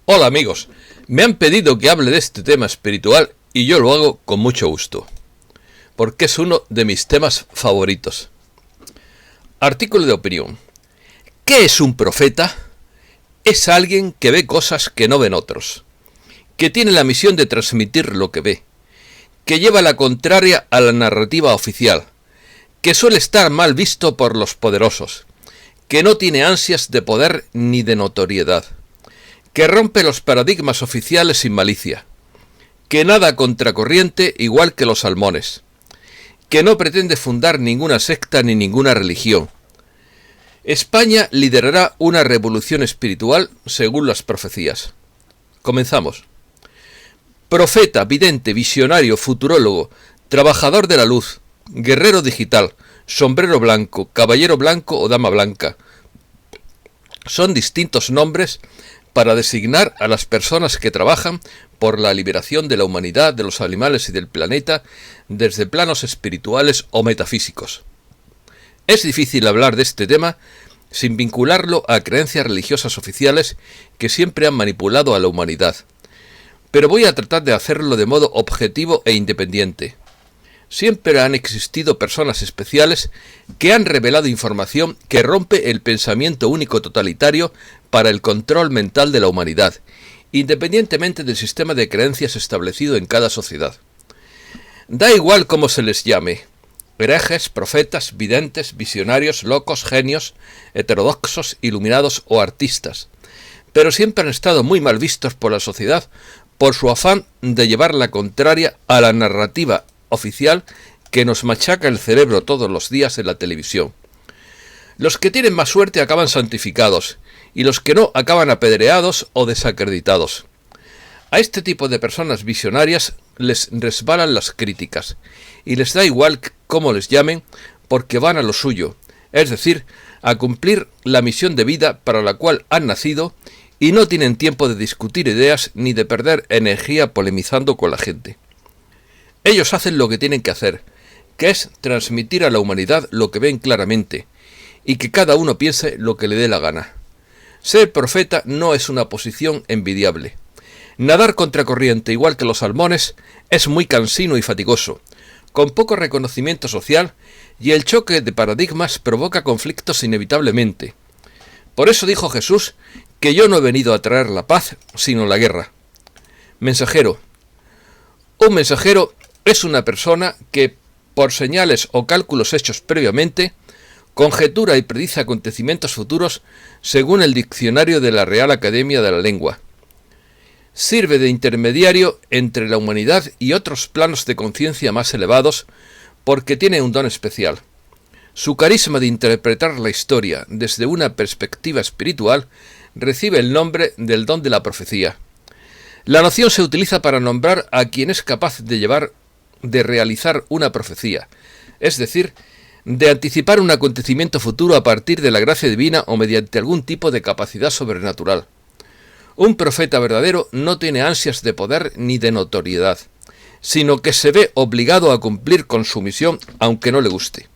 Hola amigos, me han pedido que hable de este tema espiritual y yo lo hago con mucho gusto, porque es uno de mis temas favoritos. Artículo de opinión. ¿Qué es un profeta? Es alguien que ve cosas que no ven otros, que tiene la misión de transmitir lo que ve, que lleva la contraria a la narrativa oficial, que suele estar mal visto por los poderosos, que no tiene ansias de poder ni de notoriedad, que rompe los paradigmas oficiales sin malicia, que nada a contracorriente igual que los salmones, que no pretende fundar ninguna secta ni ninguna religión. España liderará una revolución espiritual según las profecías. Comenzamos. Profeta, vidente, visionario, futurólogo, trabajador de la luz, guerrero digital, sombrero blanco, caballero blanco o dama blanca. Son distintos nombres para designar a las personas que trabajan por la liberación de la humanidad, de los animales y del planeta desde planos espirituales o metafísicos. Es difícil hablar de este tema sin vincularlo a creencias religiosas oficiales que siempre han manipulado a la humanidad, pero voy a tratar de hacerlo de modo objetivo e independiente. Siempre han existido personas especiales que han revelado información que rompe el pensamiento único totalitario para el control mental de la humanidad, independientemente del sistema de creencias establecido en cada sociedad. Da igual cómo se les llame: herejes, profetas, videntes, visionarios, locos, genios, heterodoxos, iluminados o artistas, pero siempre han estado muy mal vistos por la sociedad por su afán de llevar la contraria a la narrativa oficial que nos machaca el cerebro todos los días en la televisión. Los que tienen más suerte acaban santificados, y los que no acaban apedreados o desacreditados. A este tipo de personas visionarias les resbalan las críticas, y les da igual cómo les llamen, porque van a lo suyo, es decir, a cumplir la misión de vida para la cual han nacido, y no tienen tiempo de discutir ideas ni de perder energía polemizando con la gente. Ellos hacen lo que tienen que hacer, que es transmitir a la humanidad lo que ven claramente, y que cada uno piense lo que le dé la gana. Ser profeta no es una posición envidiable. Nadar contracorriente igual que los salmones es muy cansino y fatigoso, con poco reconocimiento social, y el choque de paradigmas provoca conflictos inevitablemente. Por eso dijo Jesús que yo no he venido a traer la paz, sino la guerra. Mensajero. Un mensajero es una persona que, por señales o cálculos hechos previamente, conjetura y predice acontecimientos futuros según el diccionario de la Real Academia de la Lengua. Sirve de intermediario entre la humanidad y otros planos de conciencia más elevados porque tiene un don especial. Su carisma de interpretar la historia desde una perspectiva espiritual recibe el nombre del don de la profecía. La noción se utiliza para nombrar a quien es capaz de realizar una profecía, es decir, de anticipar un acontecimiento futuro a partir de la gracia divina o mediante algún tipo de capacidad sobrenatural. Un profeta verdadero no tiene ansias de poder ni de notoriedad, sino que se ve obligado a cumplir con su misión aunque no le guste.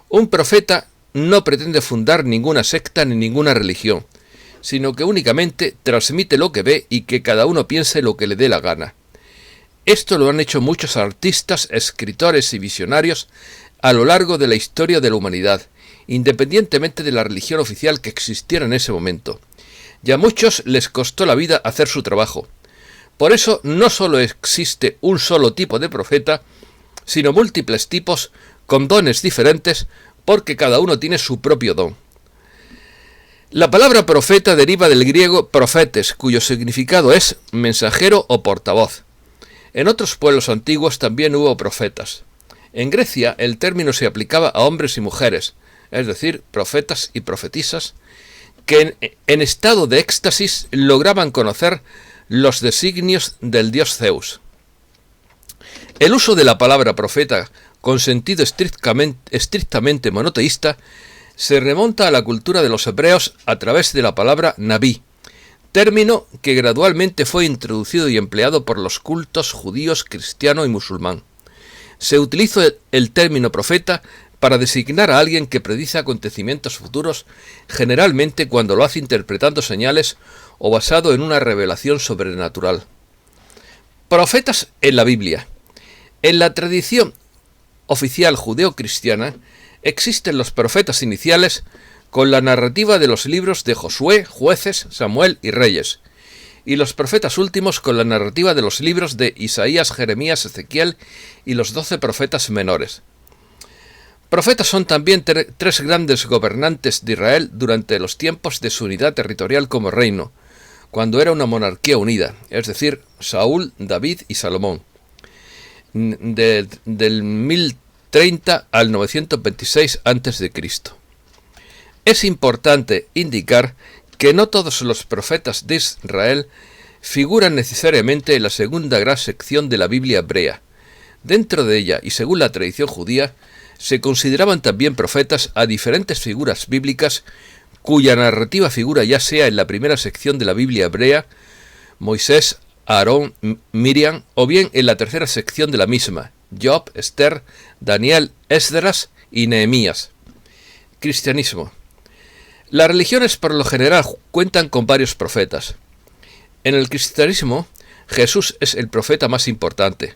Un profeta no pretende fundar ninguna secta ni ninguna religión, sino que únicamente transmite lo que ve y que cada uno piense lo que le dé la gana. Esto lo han hecho muchos artistas, escritores y visionarios a lo largo de la historia de la humanidad, independientemente de la religión oficial que existiera en ese momento. Y a muchos les costó la vida hacer su trabajo. Por eso no solo existe un solo tipo de profeta, sino múltiples tipos con dones diferentes, porque cada uno tiene su propio don. La palabra profeta deriva del griego profetes, cuyo significado es mensajero o portavoz. En otros pueblos antiguos también hubo profetas. En Grecia el término se aplicaba a hombres y mujeres, es decir, profetas y profetisas, que en estado de éxtasis lograban conocer los designios del dios Zeus. El uso de la palabra profeta con sentido estrictamente monoteísta se remonta a la cultura de los hebreos a través de la palabra nabí, término que gradualmente fue introducido y empleado por los cultos judíos, cristiano y musulmán. Se utilizó el término profeta para designar a alguien que predice acontecimientos futuros, generalmente cuando lo hace interpretando señales o basado en una revelación sobrenatural. Profetas en la Biblia. En la tradición oficial judeocristiana existen los profetas iniciales con la narrativa de los libros de Josué, Jueces, Samuel y Reyes, y los profetas últimos con la narrativa de los libros de Isaías, Jeremías, Ezequiel y los 12 profetas menores. Profetas son también tres grandes gobernantes de Israel durante los tiempos de su unidad territorial como reino, cuando era una monarquía unida, es decir, Saúl, David y Salomón, del 1030 al 926 a.C. Es importante indicar que no todos los profetas de Israel figuran necesariamente en la segunda gran sección de la Biblia hebrea. Dentro de ella, y según la tradición judía, se consideraban también profetas a diferentes figuras bíblicas cuya narrativa figura ya sea en la primera sección de la Biblia hebrea, Moisés, Aarón, Miriam, o bien en la tercera sección de la misma, Job, Esther, Daniel, Esdras y Nehemías. Cristianismo. Las religiones por lo general cuentan con varios profetas. En el cristianismo, Jesús es el profeta más importante.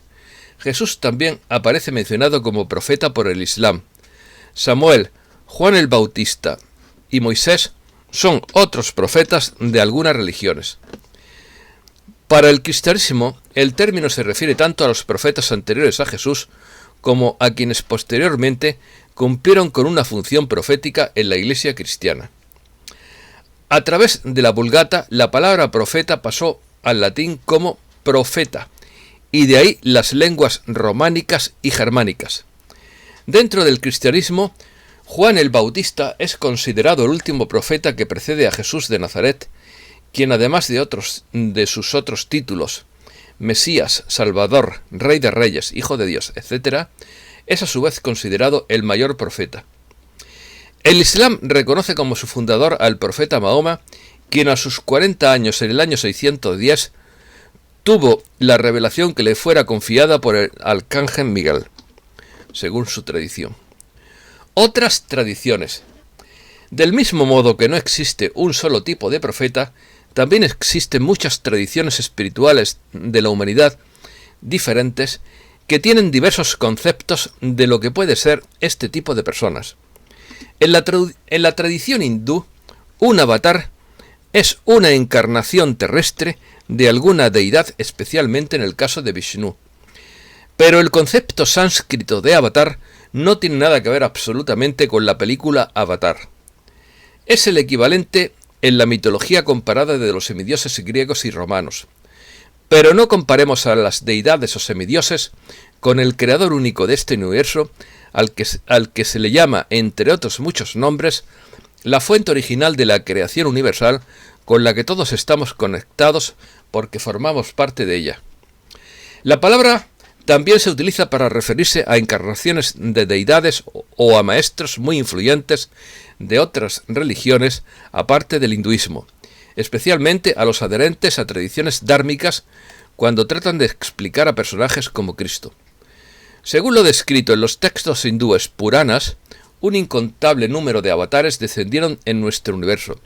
Jesús también aparece mencionado como profeta por el Islam. Samuel, Juan el Bautista y Moisés son otros profetas de algunas religiones. Para el cristianismo, el término se refiere tanto a los profetas anteriores a Jesús como a quienes posteriormente cumplieron con una función profética en la Iglesia cristiana. A través de la Vulgata, la palabra profeta pasó al latín como profeta, y de ahí las lenguas románicas y germánicas. Dentro del cristianismo, Juan el Bautista es considerado el último profeta que precede a Jesús de Nazaret, quien además de sus otros títulos, Mesías, Salvador, Rey de Reyes, Hijo de Dios, etc., es a su vez considerado el mayor profeta. El Islam reconoce como su fundador al profeta Mahoma, quien a sus 40 años en el año 610 tuvo la revelación que le fuera confiada por el arcángel Miguel, según su tradición. Otras tradiciones. Del mismo modo que no existe un solo tipo de profeta, también existen muchas tradiciones espirituales de la humanidad diferentes que tienen diversos conceptos de lo que puede ser este tipo de personas. En la tradición hindú, un avatar es una encarnación terrestre de alguna deidad, especialmente en el caso de Vishnu. Pero el concepto sánscrito de avatar no tiene nada que ver absolutamente con la película Avatar. Es el equivalente en la mitología comparada de los semidioses griegos y romanos. Pero no comparemos a las deidades o semidioses con el creador único de este universo, al que se le llama, entre otros muchos nombres, la fuente original de la creación universal con la que todos estamos conectados porque formamos parte de ella. La palabra también se utiliza para referirse a encarnaciones de deidades o a maestros muy influyentes de otras religiones aparte del hinduismo, especialmente a los adherentes a tradiciones dármicas cuando tratan de explicar a personajes como Cristo. Según lo descrito en los textos hindúes Puranas, un incontable número de avatares descendieron en nuestro universo.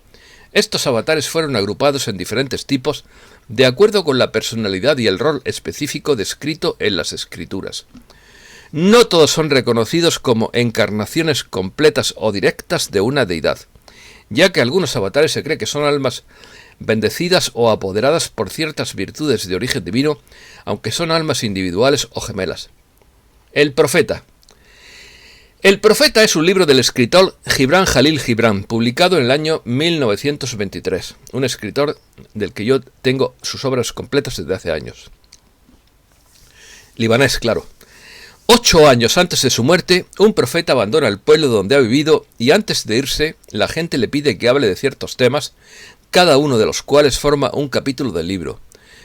Estos avatares fueron agrupados en diferentes tipos de acuerdo con la personalidad y el rol específico descrito en las escrituras. No todos son reconocidos como encarnaciones completas o directas de una deidad, ya que algunos avatares se cree que son almas bendecidas o apoderadas por ciertas virtudes de origen divino, aunque son almas individuales o gemelas. El profeta. El profeta es un libro del escritor Gibran Jalil Gibran, publicado en el año 1923, un escritor del que yo tengo sus obras completas desde hace años. Libanés, claro. 8 años antes de su muerte, un profeta abandona el pueblo donde ha vivido y antes de irse, la gente le pide que hable de ciertos temas, cada uno de los cuales forma un capítulo del libro.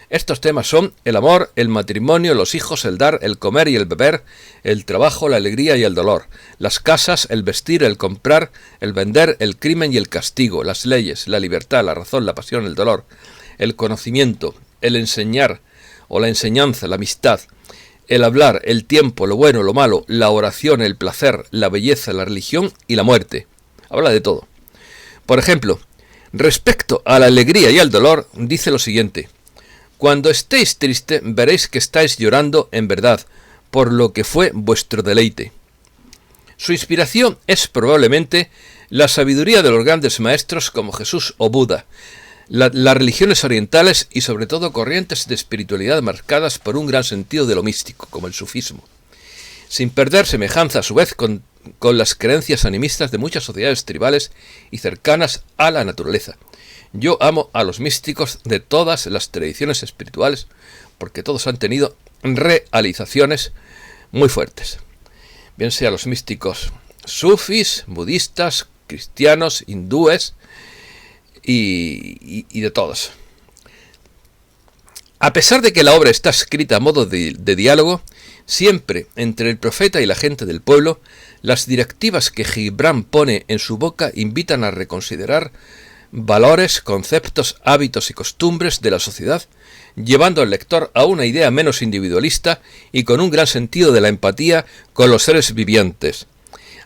Estos temas son el amor, el matrimonio, los hijos, el dar, el comer y el beber, el trabajo, la alegría y el dolor, las casas, el vestir, el comprar, el vender, el crimen y el castigo, las leyes, la libertad, la razón, la pasión, el dolor, el conocimiento, el enseñar o la enseñanza, la amistad, el hablar, el tiempo, lo bueno, lo malo, la oración, el placer, la belleza, la religión y la muerte. Habla de todo. Por ejemplo, respecto a la alegría y al dolor, dice lo siguiente: cuando estéis triste, veréis que estáis llorando en verdad, por lo que fue vuestro deleite. Su inspiración es probablemente la sabiduría de los grandes maestros como Jesús o Buda, las religiones orientales y sobre todo corrientes de espiritualidad marcadas por un gran sentido de lo místico, como el sufismo, sin perder semejanza a su vez con las creencias animistas de muchas sociedades tribales y cercanas a la naturaleza. Yo amo a los místicos de todas las tradiciones espirituales porque todos han tenido realizaciones muy fuertes. Bien sea los místicos sufis, budistas, cristianos, hindúes y de todos. A pesar de que la obra está escrita a modo de diálogo, siempre entre el profeta y la gente del pueblo, las directivas que Gibran pone en su boca invitan a reconsiderar valores, conceptos, hábitos y costumbres de la sociedad, llevando al lector a una idea menos individualista y con un gran sentido de la empatía con los seres vivientes,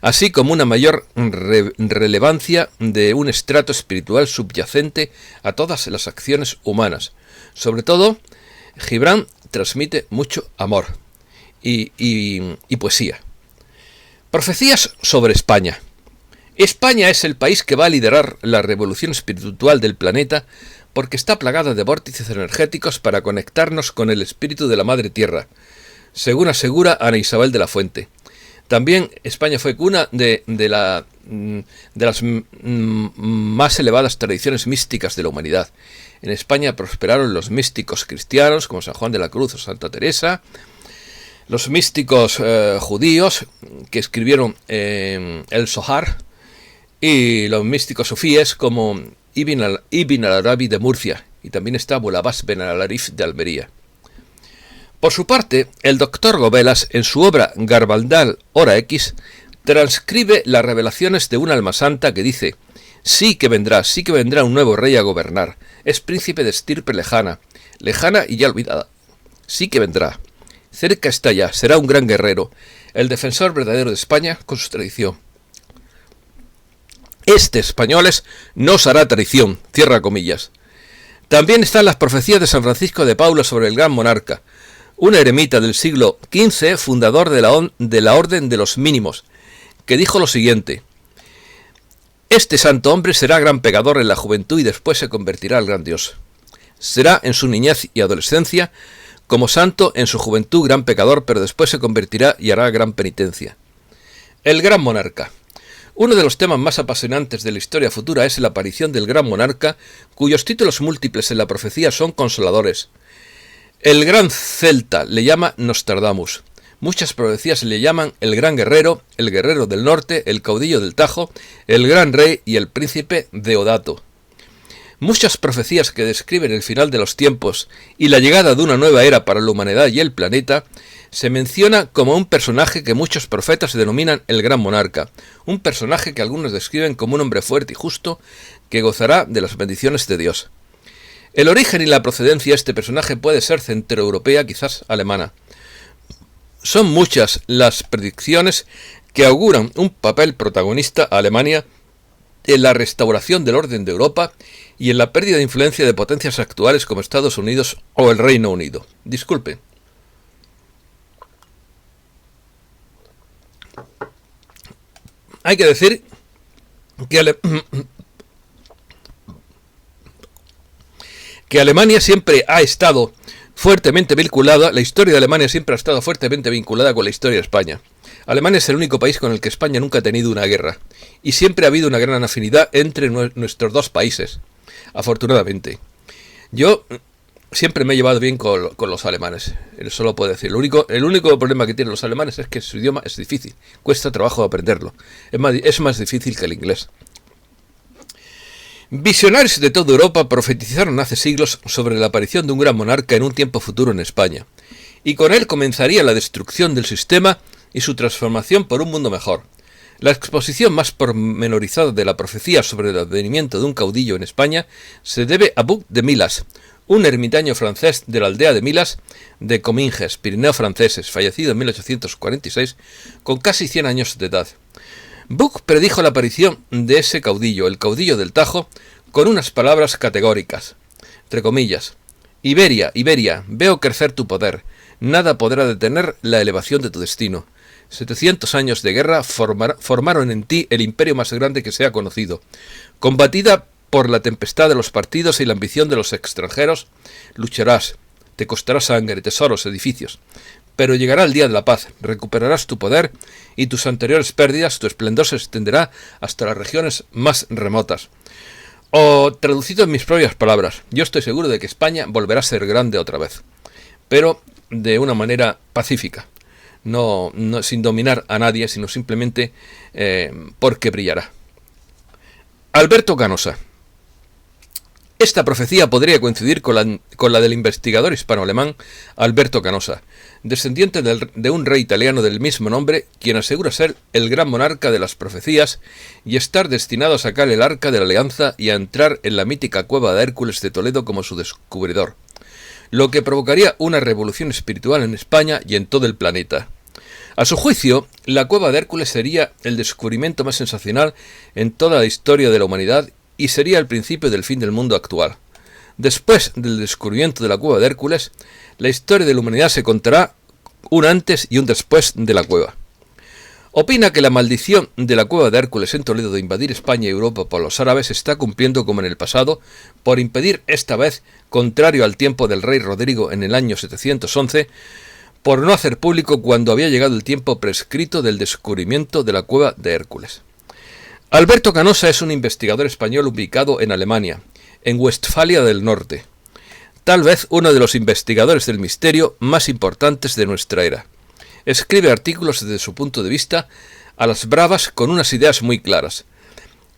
así como una mayor relevancia de un estrato espiritual subyacente a todas las acciones humanas. Sobre todo, Gibran transmite mucho amor y poesía. Profecías sobre España. España es el país que va a liderar la revolución espiritual del planeta porque está plagada de vórtices energéticos para conectarnos con el espíritu de la Madre Tierra, según asegura Ana Isabel de la Fuente. También España fue cuna de las más elevadas tradiciones místicas de la humanidad. En España prosperaron los místicos cristianos como San Juan de la Cruz o Santa Teresa, los místicos judíos que escribieron el Zohar, y los místicos sufíes como Ibn al-Arabi de Murcia, y también está Abu al-Abbas Ben al-Arif de Almería. Por su parte, el doctor Gobelas, en su obra Garbaldal Hora X, transcribe las revelaciones de una alma santa que dice: sí que vendrá un nuevo rey a gobernar, es príncipe de estirpe lejana y ya olvidada. Sí que vendrá, cerca está ya, será un gran guerrero, el defensor verdadero de España con su tradición. Este, españoles, no os hará traición, cierra comillas. También están las profecías de San Francisco de Paula sobre el gran monarca, un eremita del siglo XV, fundador de la Orden de los Mínimos, que dijo lo siguiente: este santo hombre será gran pecador en la juventud y después se convertirá al gran Dios. Será en su niñez y adolescencia como santo, en su juventud gran pecador, pero después se convertirá y hará gran penitencia. El gran monarca. Uno de los temas más apasionantes de la historia futura es la aparición del gran monarca, cuyos títulos múltiples en la profecía son consoladores. El gran celta le llama Nostradamus. Muchas profecías le llaman el gran guerrero, el guerrero del norte, el caudillo del Tajo, el gran rey y el príncipe Deodato. Muchas profecías que describen el final de los tiempos y la llegada de una nueva era para la humanidad y el planeta se menciona como un personaje que muchos profetas denominan el gran monarca, un personaje que algunos describen como un hombre fuerte y justo que gozará de las bendiciones de Dios. El origen y la procedencia de este personaje puede ser centroeuropea, quizás alemana. Son muchas las predicciones que auguran un papel protagonista a Alemania en la restauración del orden de Europa y en la pérdida de influencia de potencias actuales como Estados Unidos o el Reino Unido. Disculpe. Hay que decir que Alemania siempre ha estado fuertemente vinculada, la historia de Alemania siempre ha estado fuertemente vinculada con la historia de España. Alemania es el único país con el que España nunca ha tenido una guerra, y siempre ha habido una gran afinidad entre nuestros dos países, afortunadamente. Yo siempre me he llevado bien con los alemanes, eso lo puedo decir. El único problema que tienen los alemanes es que su idioma es difícil, cuesta trabajo aprenderlo, es más difícil que el inglés. Visionarios de toda Europa profetizaron hace siglos sobre la aparición de un gran monarca en un tiempo futuro en España, y con él comenzaría la destrucción del sistema y su transformación por un mundo mejor. La exposición más pormenorizada de la profecía sobre el advenimiento de un caudillo en España se debe a Buch de Milas, un ermitaño francés de la aldea de Milas, de Cominges, Pirineos franceses, fallecido en 1846, con casi 100 años de edad. Buck predijo la aparición de ese caudillo, el caudillo del Tajo, con unas palabras categóricas, entre comillas: Iberia, Iberia, veo crecer tu poder, nada podrá detener la elevación de tu destino. 700 años de guerra formaron en ti el imperio más grande que se ha conocido. Combatida por la tempestad de los partidos y la ambición de los extranjeros, lucharás, te costará sangre, tesoros, edificios, pero llegará el día de la paz, recuperarás tu poder y tus anteriores pérdidas, tu esplendor se extenderá hasta las regiones más remotas. O, traducido en mis propias palabras, yo estoy seguro de que España volverá a ser grande otra vez, pero de una manera pacífica, no sin dominar a nadie, sino simplemente porque brillará. Alberto Canosa. Esta profecía podría coincidir con la del investigador hispano-alemán Alberto Canosa, descendiente de un rey italiano del mismo nombre, quien asegura ser el gran monarca de las profecías y estar destinado a sacar el arca de la alianza y a entrar en la mítica cueva de Hércules de Toledo como su descubridor, lo que provocaría una revolución espiritual en España y en todo el planeta. A su juicio, la cueva de Hércules sería el descubrimiento más sensacional en toda la historia de la humanidad y sería el principio del fin del mundo actual. Después del descubrimiento de la cueva de Hércules, la historia de la humanidad se contará un antes y un después de la cueva. Opina que la maldición de la cueva de Hércules en Toledo de invadir España y Europa por los árabes se está cumpliendo como en el pasado, por impedir esta vez, contrario al tiempo del rey Rodrigo en el año 711, por no hacer público cuando había llegado el tiempo prescrito del descubrimiento de la cueva de Hércules. Alberto Canosa es un investigador español ubicado en Alemania, en Westfalia del Norte. Tal vez uno de los investigadores del misterio más importantes de nuestra era. Escribe artículos desde su punto de vista a las bravas con unas ideas muy claras.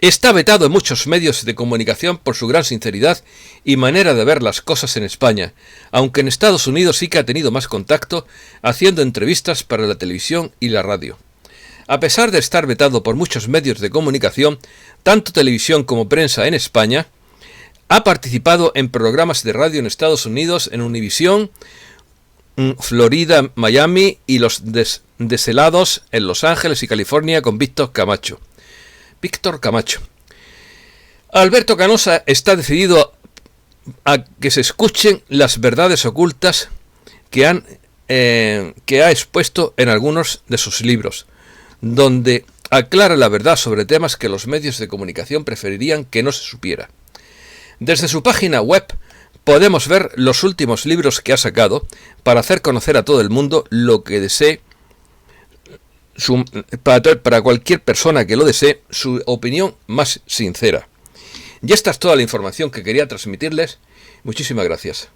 Está vetado en muchos medios de comunicación por su gran sinceridad y manera de ver las cosas en España, aunque en Estados Unidos sí que ha tenido más contacto haciendo entrevistas para la televisión y la radio. A pesar de estar vetado por muchos medios de comunicación, tanto televisión como prensa en España, ha participado en programas de radio en Estados Unidos, en Univisión, Florida, Miami y Los Deshelados en Los Ángeles y California con Víctor Camacho. Alberto Canosa está decidido a que se escuchen las verdades ocultas que ha expuesto en algunos de sus libros, donde aclara la verdad sobre temas que los medios de comunicación preferirían que no se supiera. Desde su página web podemos ver los últimos libros que ha sacado para hacer conocer a todo el mundo lo que desee, para cualquier persona que lo desee, su opinión más sincera. Y esta es toda la información que quería transmitirles. Muchísimas gracias.